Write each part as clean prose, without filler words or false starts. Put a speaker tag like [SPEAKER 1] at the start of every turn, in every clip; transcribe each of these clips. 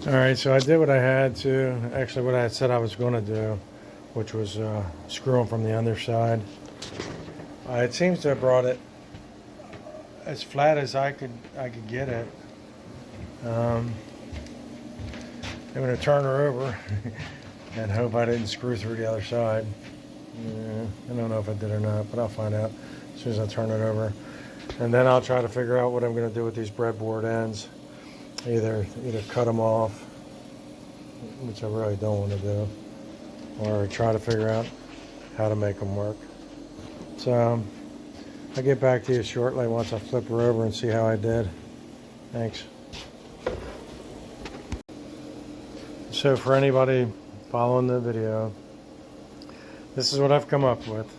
[SPEAKER 1] Alright, so I did what I had to, actually what I had said I was going to do, which was screw them from the underside. It seems to have brought it as flat as I could get it. I'm going to turn her over and hope I didn't screw through the other side. I don't know if I did or not, but I'll find out as soon as I turn it over. And then I'll try to figure out what I'm going to do with these breadboard ends. Either cut them off, which I really don't want to do, or try to figure out how to make them work. So I'll get back to you shortly once I flip her over and see how I did. Thanks. So for anybody following the video, this is what I've come up with.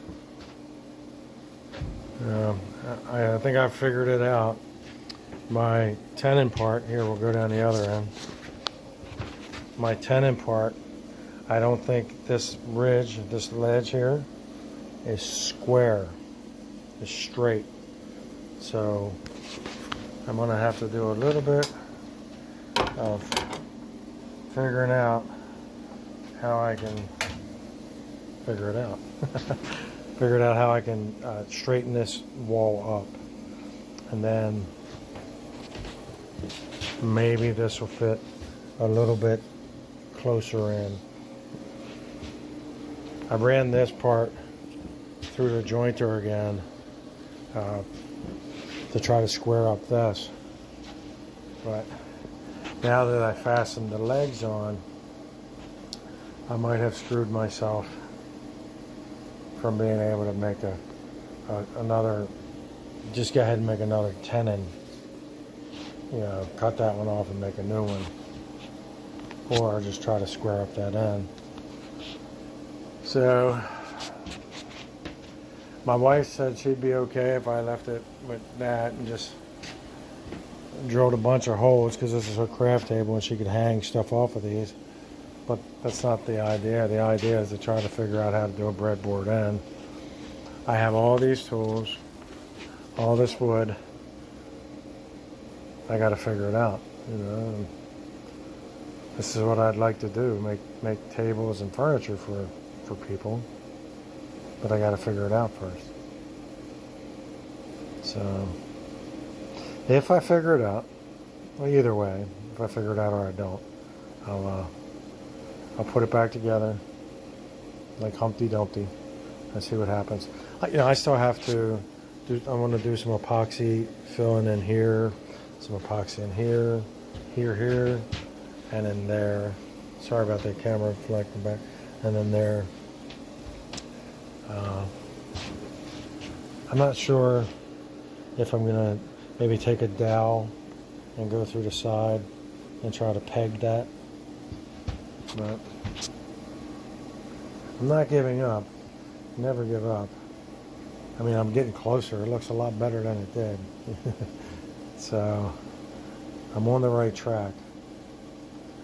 [SPEAKER 1] I think I've figured it out. My tenon part, here we'll go down the other end. My tenon part, I don't think this ridge, this ledge here, is square, is straight. So I'm going to have to do a little bit of figuring out how I can figure it out. Figured out how I can straighten this wall up. And then maybe this will fit a little bit closer in. I ran this part through the jointer again to try to square up this. But now that I fastened the legs on, I might have screwed myself from being able to make another, just go ahead and make another tenon. You know, cut that one off and make a new one, or just try to square up that end. So my wife said she'd be okay if I left it with that and just drilled a bunch of holes, because this is her craft table and she could hang stuff off of these. But that's not the idea. The idea is to try to figure out how to do a breadboard end. I have all these tools, all this wood. I got to figure it out, you know. This is what I'd like to do, make tables and furniture for people, but I got to figure it out first. So if I figure it out, well, either way, if I figure it out or I don't, I'll put it back together like Humpty Dumpty and see what happens. You know, I still have to do. I want to do some epoxy filling in here. Some epoxy in here, here, and in there. Sorry about that camera reflecting back. And then there. I'm not sure if I'm gonna maybe take a dowel and go through the side and try to peg that. But I'm not giving up. Never give up. I mean, I'm getting closer. It looks a lot better than it did. So I'm on the right track.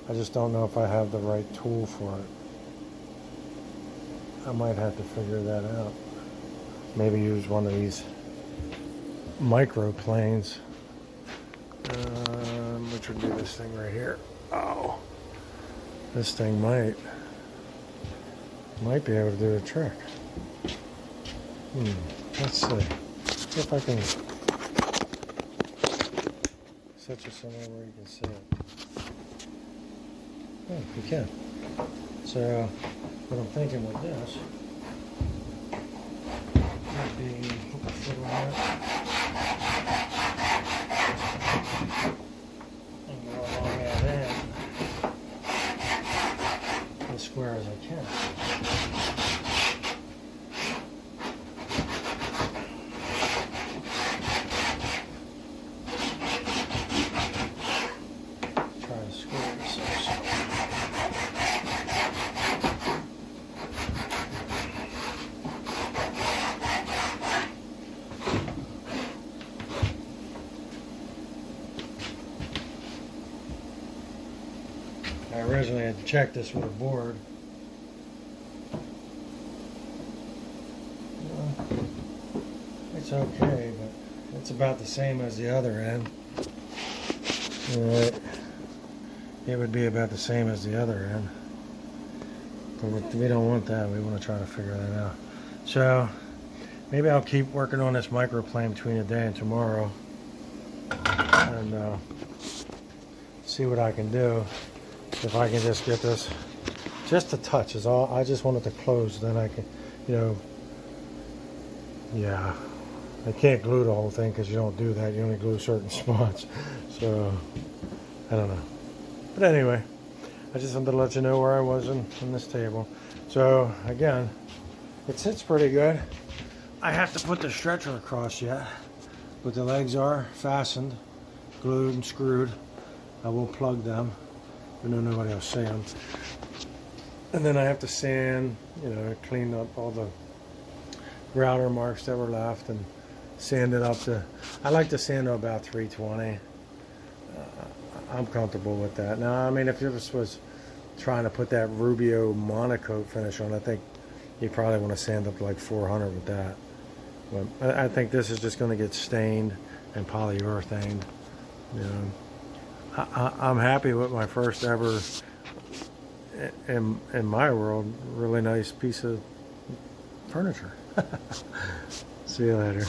[SPEAKER 1] I just don't know if I have the right tool for it. I might have to figure that out. Maybe use one of these micro planes. Which would be this thing right here. Oh, this thing might be able to do a trick. Let's see if I can set you somewhere where you can see it. Oh, you can. So what I'm thinking with this might be put my foot on it and go along that end as square as I can. I originally had checked this with a board. It's okay, but it's about the same as the other end. Alright, it would be about the same as the other end. But we don't want that. We want to try to figure that out. So maybe I'll keep working on this microplane between today and tomorrow, and see what I can do. If I can just get this just a touch is all. I just want it to close, then I can, you know, yeah, I can't glue the whole thing because you don't do that. You only glue certain spots. So I don't know, but anyway, I just wanted to let you know where I was in this table. So again, it sits pretty good. I have to put the stretcher across yet, but the legs are fastened, glued and screwed. I will plug them. I know nobody else see them. And then I have to sand, you know, clean up all the router marks that were left and sand it up to, I like to sand to about 320. I'm comfortable with that. Now, I mean, if this was trying to put that Rubio monocoat finish on, I think you probably want to sand up to like 400 with that. But I think this is just going to get stained and polyurethane. You know, I'm happy with my first ever, in my world, really nice piece of furniture. See you later.